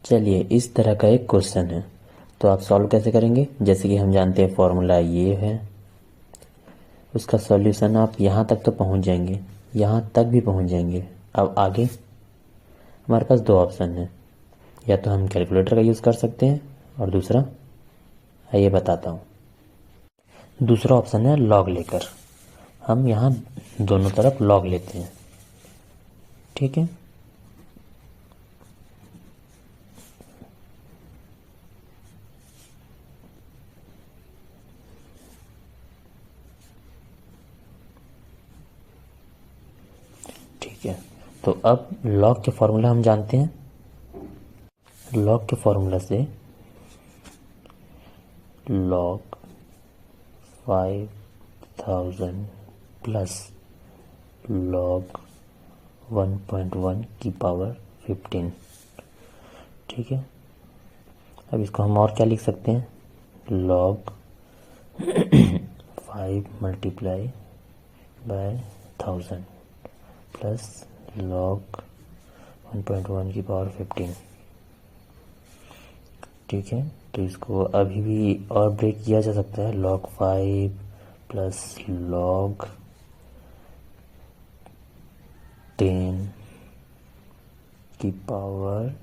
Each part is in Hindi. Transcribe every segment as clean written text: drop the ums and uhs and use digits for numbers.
चलिए इस तरह का एक क्वेश्चन है, तो आप सॉल्व कैसे करेंगे। जैसे कि हम जानते हैं फॉर्मूला ये है, उसका सॉल्यूशन आप यहाँ तक तो पहुँच जाएंगे, यहाँ तक भी पहुँच जाएंगे। अब आगे हमारे पास दो ऑप्शन है, या तो हम कैलकुलेटर का यूज़ कर सकते हैं और दूसरा आइए बताता हूँ। दूसरा ऑप्शन है लॉग लेकर, हम यहाँ दोनों तरफ लॉग लेते हैं। ठीक है, ठीक है। तो अब लॉग के फॉर्मूला हम जानते हैं। लॉग के फॉर्मूला से लॉग 5000 प्लस लॉग 1.1 की पावर 15। ठीक है, अब इसको हम और क्या लिख सकते हैं, log 5 multiply by 1000 plus log 1.1 की पावर 15। ठीक है, तो इसको अभी भी और ब्रेक किया जा सकता है, log 5 प्लस log 10 की पावर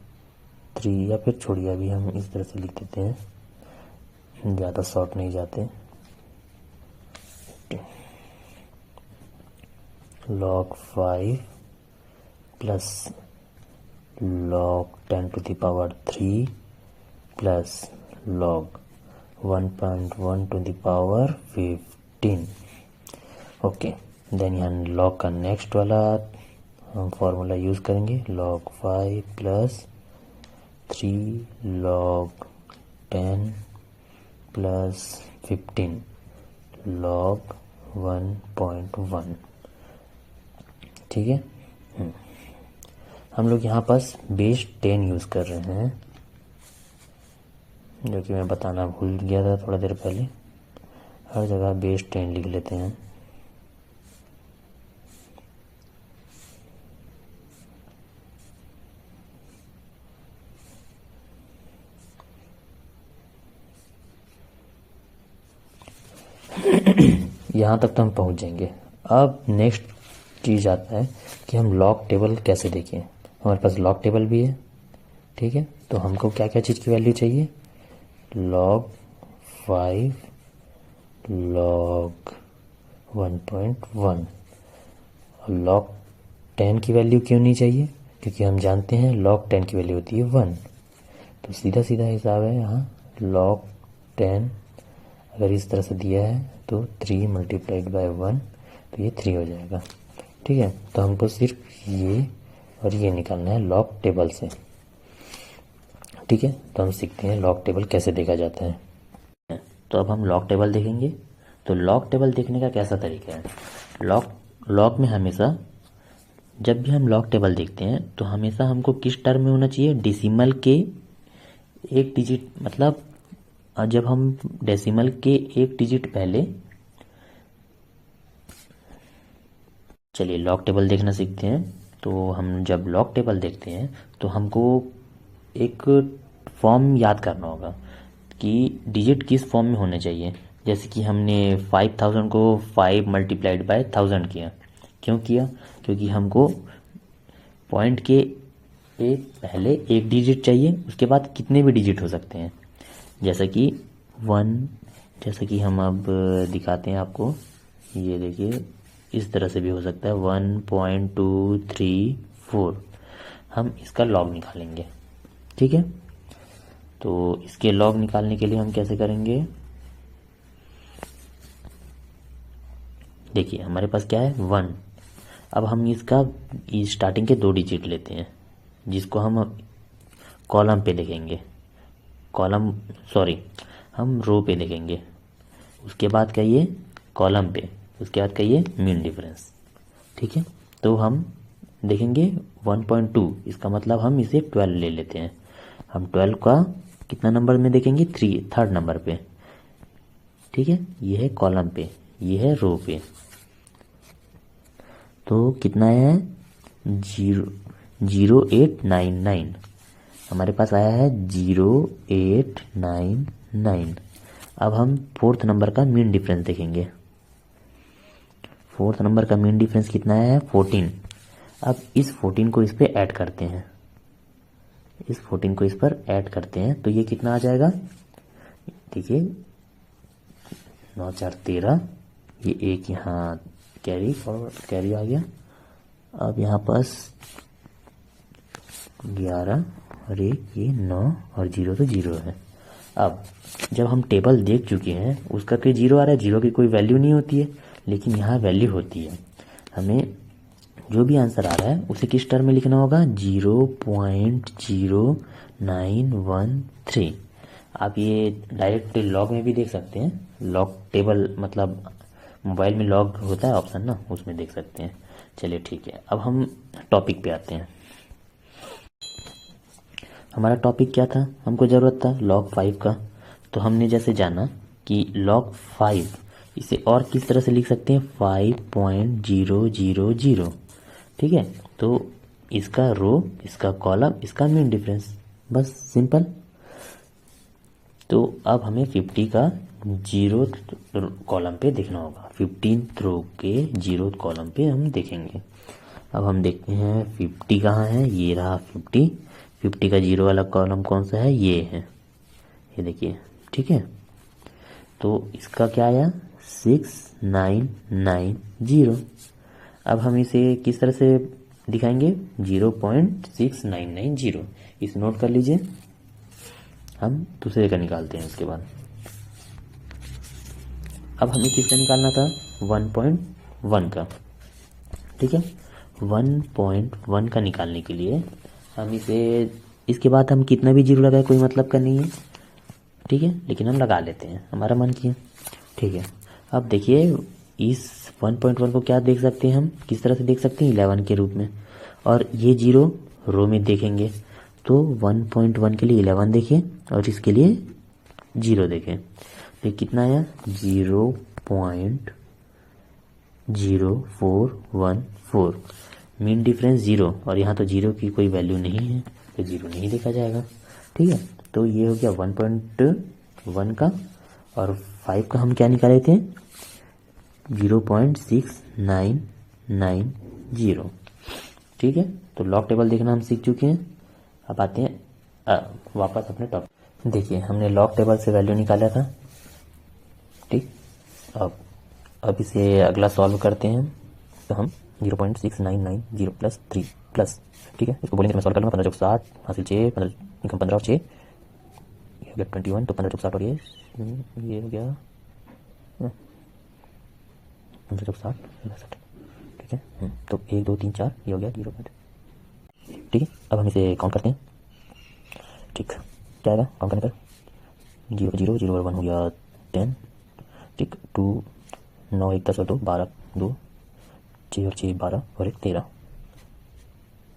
3, या फिर छोड़िए अभी हम इस तरह से लिख देते हैं, ज़्यादा शॉर्ट नहीं जाते। log 5 plus log 10 to the power 3 plus log 1.1 to the power 15। Okay, then यहाँ log का नेक्स्ट वाला हम फॉर्मूला यूज़ करेंगे, log 5 plus 3 log 10 plus 15 log 1.1। ठीक है, हम लोग यहाँ पास बेस 10 यूज़ कर रहे हैं, जो कि मैं बताना भूल गया था थोड़ा देर पहले। हर जगह बेस 10 लिख लेते हैं। यहाँ तक तो हम पहुँच जाएंगे। अब नेक्स्ट चीज़ आता है कि हम लॉग टेबल कैसे देखें। हमारे पास लॉग टेबल भी है। ठीक है, तो हमको क्या क्या चीज़ की वैल्यू चाहिए, log 5 log 1.1 और log 10 की वैल्यू क्यों नहीं चाहिए, क्योंकि हम जानते हैं log 10 की वैल्यू होती है 1। तो सीधा सीधा हिसाब है, यहाँ log 10 अगर इस तरह से दिया है तो 3 मल्टीप्लाइड बाय 1, तो ये 3 हो जाएगा। ठीक है, तो हमको सिर्फ ये और ये निकालना है लॉग टेबल से। ठीक है, तो हम सीखते हैं लॉग टेबल कैसे देखा जाता है। तो अब हम लॉग टेबल देखेंगे। तो लॉग टेबल देखने का कैसा तरीका है, लॉग में हमेशा जब भी हम लॉग टेबल देखते हैं तो हमेशा हमको किस टर्म में होना चाहिए, डेसिमल के एक डिजिट, मतलब जब हम डेसिमल के एक डिजिट पहले। चलिए लॉग टेबल देखना सीखते हैं। तो हम जब लॉग टेबल देखते हैं तो हमको एक फॉर्म याद करना होगा कि डिजिट किस फॉर्म में होने चाहिए। जैसे कि हमने 5000 को 5 मल्टीप्लाइड बाय 1000 किया। क्यों किया, क्योंकि हमको पॉइंट के पहले एक डिजिट चाहिए, उसके बाद कितने भी डिजिट हो सकते हैं, जैसा कि 1। जैसा कि हम अब दिखाते हैं आपको, ये देखिए इस तरह से भी हो सकता है 1.234। हम इसका लॉग निकालेंगे। ठीक है, तो इसके लॉग निकालने के लिए हम कैसे करेंगे, देखिए हमारे पास क्या है 1। अब हम इसका स्टार्टिंग के 2 डिजिट लेते हैं, जिसको हम कॉलम पे लिखेंगे, हम रो पे लिखेंगे। उसके बाद कहिए कॉलम पे, उसके बाद कहिए मीन डिफरेंस। ठीक है, तो हम देखेंगे 1.2, इसका मतलब हम इसे 12 ले लेते हैं। हम 12 का कितना नंबर में देखेंगे, 3rd नंबर पे। ठीक है, ये है कॉलम पे, ये है रो पे। तो कितना है 0899। हमारे पास आया है 0899। अब हम फोर्थ नंबर का मीन डिफरेंस देखेंगे। फोर्थ नंबर का मीन डिफरेंस कितना है? 14। अब इस 14 को इस पे ऐड करते हैं, इस 14 को इस पर ऐड करते हैं तो ये कितना आ जाएगा? देखिए 9 4 13, ये एक यहाँ कैरी कैरी आ गया। अब यहाँ पास 11 और एक ये 9 और 0 तो 0 है। अब जब हम टेबल देख चुके हैं उसका कोई 0 आ रहा है, 0 की कोई वैल्यू नहीं होती है, लेकिन यहाँ वैल्यू होती है। हमें जो भी आंसर आ रहा है उसे किस टर्म में लिखना होगा? 0.0913। आप ये डायरेक्ट लॉग में भी देख सकते हैं, लॉग टेबल मतलब मोबाइल में लॉग होता है ऑप्शन ना, उसमें देख सकते हैं। चलिए ठीक है, अब हम टॉपिक पे आते हैं। हमारा टॉपिक क्या था? हमको ज़रूरत था log 5 का। तो हमने जैसे जाना कि log 5 इसे और किस तरह से लिख सकते हैं? 5.000। ठीक है, तो इसका रो, इसका कॉलम, इसका मीन डिफरेंस, बस सिंपल। तो अब हमें 50 का 0th कॉलम पे देखना होगा, 15th रो के 0th कॉलम पे हम देखेंगे। अब हम देखते हैं 50 कहाँ है? ये रहा 50। 50 का 0 वाला कॉलम कौन सा है? ये है, ये देखिए। ठीक है, तो इसका क्या आया? 6990। अब हम इसे किस तरह से दिखाएंगे? 0.6990। इसे नोट कर लीजिए। हम दूसरे का निकालते हैं उसके बाद। अब हमें किसका निकालना था? 1.1 का। ठीक है, 1.1 का निकालने के लिए हम इसे, इसके बाद हम कितना भी जीरो लगाए कोई मतलब का नहीं है। ठीक है, लेकिन हम लगा लेते हैं, हमारा मन किया। ठीक है, अब देखिए इस 1.1 को क्या देख सकते हैं हम, किस तरह से देख सकते हैं? 11 के रूप में। और ये 0 रो में देखेंगे तो 1.1 के लिए 11 देखें और इसके लिए 0 देखें, तो कितना आया? 0.0414। मीन डिफरेंस 0, और यहाँ तो 0 की कोई वैल्यू नहीं है तो 0 नहीं देखा जाएगा। ठीक है, तो ये हो गया 1.1 का, और 5 का हम क्या निकाले थे? 0.6990। ठीक है, तो लॉग टेबल देखना हम सीख चुके हैं। अब आते हैं वापस अपने टॉपिक। देखिए हमने लॉग टेबल से वैल्यू निकाला था। ठीक, अब इसे अगला सॉल्व करते हैं। तो हम 0.6990 प्लस 3 प्लस, ठीक है, इसको बोलेंगे तो मैं सॉल्व कर लूँगा। 15 चौक 60 हासिल 6, 15 और 6 ये हो गया 21, तो 15 चौक 60 और ये हो गया 15 चौक 60। ठीक है, तो 1 2 3 4 ये हो गया 0। ठीक है, अब हम इसे काउंट करते हैं। ठीक, क्या आएगा काउंट करने पर? 0 0 0 और 1 हो गया 10। ठीक, 2 9 1 10 और 2 12 2 6 और 6 12 और 1 13।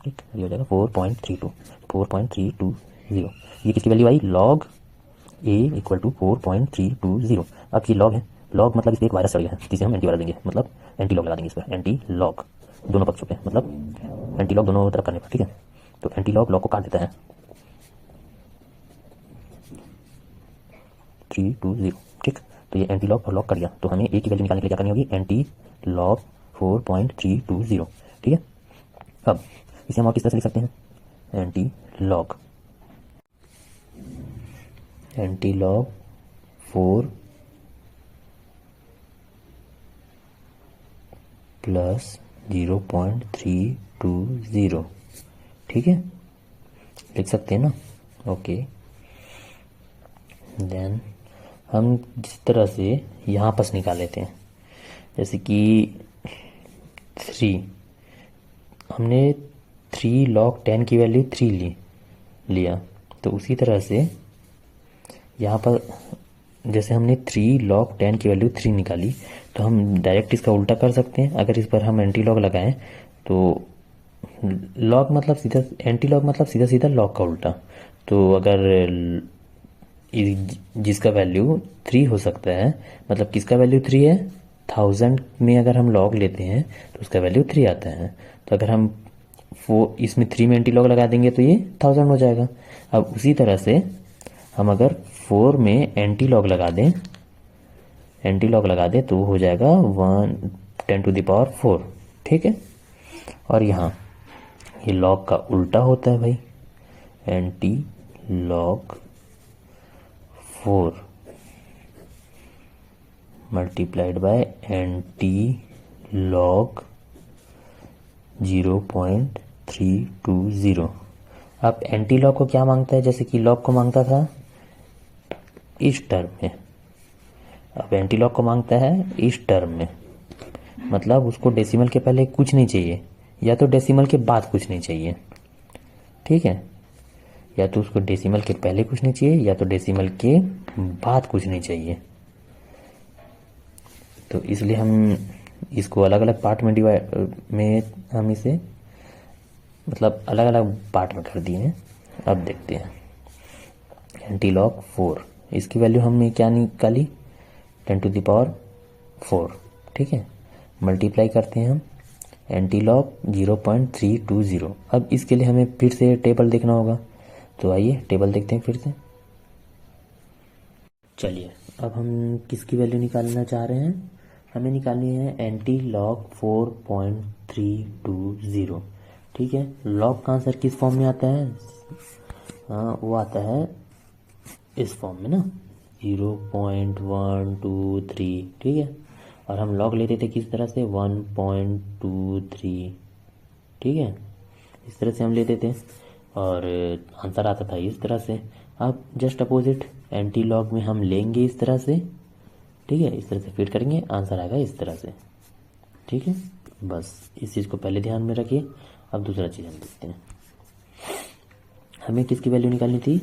ठीक, ये हो जाएगा 4.32। ये किसकी वैल्यू आई? Log A equal to 4.320। अब ये लॉग है, लॉग मतलब इस पर एक वायरस चढ़ गया है जिसे हम एंटी वायरस देंगे, मतलब एंटी लॉग लगा देंगे इस पर, एंटी लॉग दोनों पक्षों पे, मतलब एंटी लॉग दोनों तरफ करने पर। ठीक है, तो एंटी लॉग लॉग को काट देता है 320। ठीक, तो ये एंटी लॉग और लॉग कर दिया, तो हमें ए की वैल्यू निकालने के लिए क्या करनी होगी? Anti log 4.320। ठीक है, अब इसे हम और किस तरह से लिख सकते हैं? Anti log 4 plus 0.320। ठीक है, लिख सकते हैं ना? ओके, देन हम जिस तरह से यहाँ पर निकाल लेते हैं, जैसे कि 3, हमने 3 log 10 की वैल्यू 3 लिया, तो उसी तरह से यहाँ पर जैसे हमने 3 log 10 की वैल्यू 3 निकाली, तो हम डायरेक्ट इसका उल्टा कर सकते हैं। अगर इस पर हम एंटी लॉग लगाएं तो लॉग मतलब सीधा, एंटी लॉग मतलब सीधा सीधा लॉग का उल्टा। तो अगर जिसका वैल्यू 3 हो सकता है, मतलब किसका वैल्यू 3 है? 1000 में अगर हम लॉग लेते हैं तो उसका वैल्यू 3 आता है। तो अगर हम इसमें 3 में एंटी लॉग लगा देंगे तो ये 1000 हो जाएगा। अब उसी तरह से हम अगर 4 में एंटी लॉग लगा दें, तो हो जाएगा 10⁴। ठीक है। और यहाँ ये लॉग का उल्टा होता है भाई, anti log 4 multiplied by anti log 0.320। अब एंटी लॉग को क्या मांगता है, जैसे कि लॉग को मांगता था इस टर्म में, अब एंटी लॉग को मांगता है इस टर्म में, मतलब उसको डेसिमल के पहले कुछ नहीं चाहिए, या तो डेसिमल के बाद कुछ नहीं चाहिए। ठीक है, या तो उसको डेसिमल के पहले कुछ नहीं चाहिए, या तो डेसिमल के बाद कुछ नहीं चाहिए। तो इसलिए हम इसको अलग अलग पार्ट में हम इसे मतलब अलग अलग पार्ट में कर दिए हैं। अब देखते हैं एंटी लॉग 4, इसकी वैल्यू हमने क्या निकाली, 10⁴। ठीक है, मल्टीप्लाई करते हैं हम एंटी लॉग 0.320। अब इसके लिए हमें फिर से टेबल देखना होगा, तो आइए टेबल देखते हैं फिर से। चलिए, अब हम किसकी वैल्यू निकालना चाह रहे हैं, हमें निकालनी है एंटी लॉग 4.320। ठीक है, लॉग का आंसर किस फॉर्म में आता है, वो आता है इस फॉर्म में ना, 0.123। ठीक है, और हम लॉग लेते थे किस तरह से, 1.23। ठीक है, इस तरह से हम लेते थे और आंसर आता था इस तरह से। अब जस्ट अपोजिट एंटी लॉग में हम लेंगे इस तरह से। ठीक है, इस तरह से फिट करेंगे, आंसर आएगा इस तरह से। ठीक है, बस इस चीज़ को पहले ध्यान में रखिए। अब दूसरा चीज़ हम देखते हैं, हमें किसकी वैल्यू निकालनी थी,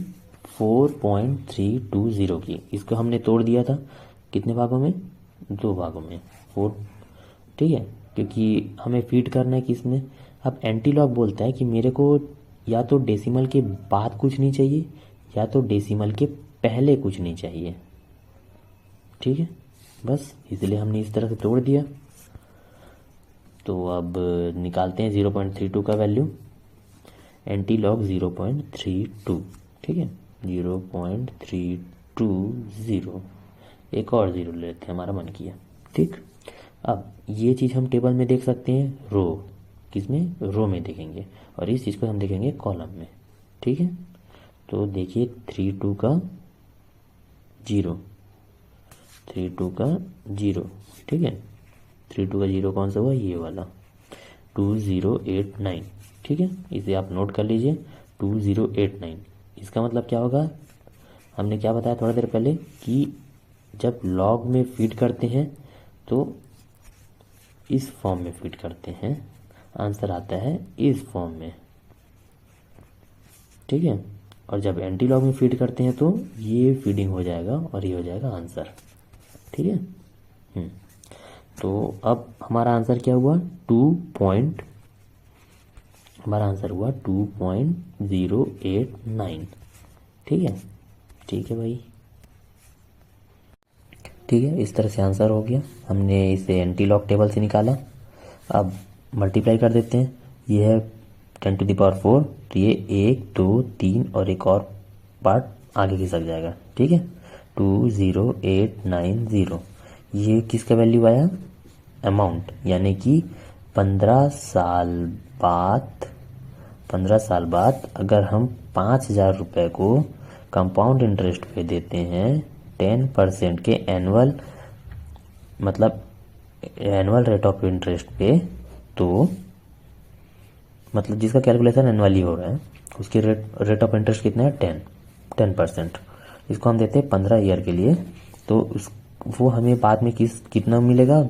4.320 की। इसको हमने तोड़ दिया था कितने भागों में, 2 भागों में, 4। ठीक है, क्योंकि हमें फीड करना है किस में। अब एंटी लॉग बोलता है कि मेरे को या तो डेसिमल के बाद कुछ नहीं चाहिए, या तो डेसिमल के पहले कुछ नहीं चाहिए। ठीक है, बस इसलिए हमने इस तरह से तोड़ दिया। तो अब निकालते हैं 0.32 का वैल्यू, एंटी लॉग 0.32। ठीक है, 0.320, एक और 0 ले लेते हैं, हमारा मन किया। ठीक, अब ये चीज़ हम टेबल में देख सकते हैं, रो किसमें, रो में देखेंगे, और इस चीज़ को हम देखेंगे कॉलम में। ठीक है, तो देखिए 32 का 0, 32 का 0। ठीक है, 32 का 0 कौन सा हुआ, ये वाला 2089। ठीक है, इसे आप नोट कर लीजिए, 2089। इसका मतलब क्या होगा, हमने क्या बताया थोड़ा देर पहले कि जब लॉग में फीड करते हैं तो इस फॉर्म में फीड करते हैं, आंसर आता है इस फॉर्म में। ठीक है, और जब एंटी लॉग में फीड करते हैं तो ये फीडिंग हो जाएगा और ये हो जाएगा आंसर। ठीक है, तो अब हमारा आंसर क्या हुआ, हमारा आंसर हुआ 2.089। ठीक है, ठीक है भाई, ठीक है, इस तरह से आंसर हो गया। हमने इसे एंटी लॉग टेबल से निकाला। अब मल्टीप्लाई कर देते हैं, ये है 10⁴, तो ये 1 2 3 और एक और पार्ट आगे खिसक जाएगा। ठीक है, 20890। ये किसका वैल्यू आया, अमाउंट, यानी कि 15 साल बाद अगर हम 5000 रुपये को कंपाउंड इंटरेस्ट पे देते हैं 10% के एनुअल, मतलब एनुअल रेट ऑफ इंटरेस्ट पे, तो मतलब जिसका कैलकुलेशन एनुअली हो रहा है उसकी रेट ऑफ इंटरेस्ट कितना है, 10%। इसको हम देते हैं 15 ईयर के लिए, तो वो हमें बाद में कितना मिलेगा,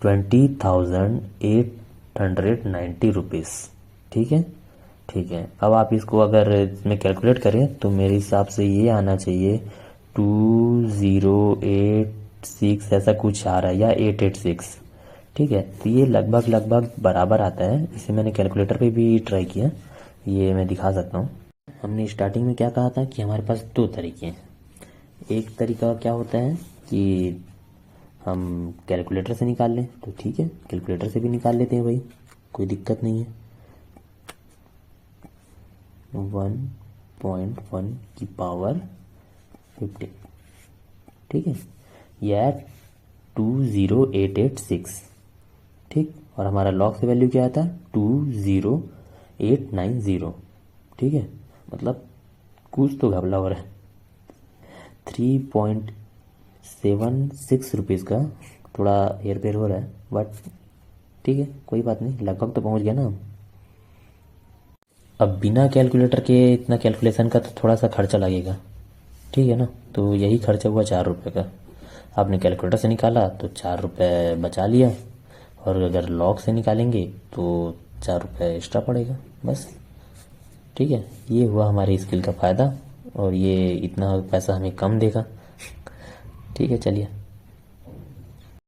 20,890 रुपीज़। ठीक है, ठीक है। अब आप इसको अगर इसमें कैलकुलेट करें तो मेरे हिसाब से ये आना चाहिए 2086 ऐसा कुछ आ रहा है, या 886। ठीक है, तो ये लगभग बराबर आता है। इसे मैंने कैलकुलेटर पे भी ट्राई किया, ये मैं दिखा सकता हूँ। हमने स्टार्टिंग में क्या कहा था कि हमारे पास 2 तरीके हैं। एक तरीका क्या होता है कि हम कैलकुलेटर से निकाल लें, तो ठीक है, कैलकुलेटर से भी निकाल लेते हैं भाई, कोई दिक्कत नहीं है। 1.1 की पावर 50, ठीक है, यह 20886, ठीक। और हमारा लॉग से वैल्यू क्या आता है 20890, ठीक है, मतलब कुछ तो घपला हो रहा है। 3.76 रुपीज़ का थोड़ा हेर फेर हो रहा है, बट ठीक है, कोई बात नहीं, लगभग तो पहुंच गया ना हम। अब बिना कैलकुलेटर के इतना कैलकुलेशन का तो थोड़ा सा खर्चा लगेगा, ठीक है ना। तो यही खर्चा हुआ 4 रुपये का। आपने कैलकुलेटर से निकाला तो 4 रुपये बचा लिया, और अगर लॉग से निकालेंगे तो 4 रुपये एक्स्ट्रा पड़ेगा, बस, ठीक है। ये हुआ हमारी स्किल का फ़ायदा, और ये इतना पैसा हमें कम देगा, ठीक है, चलिए।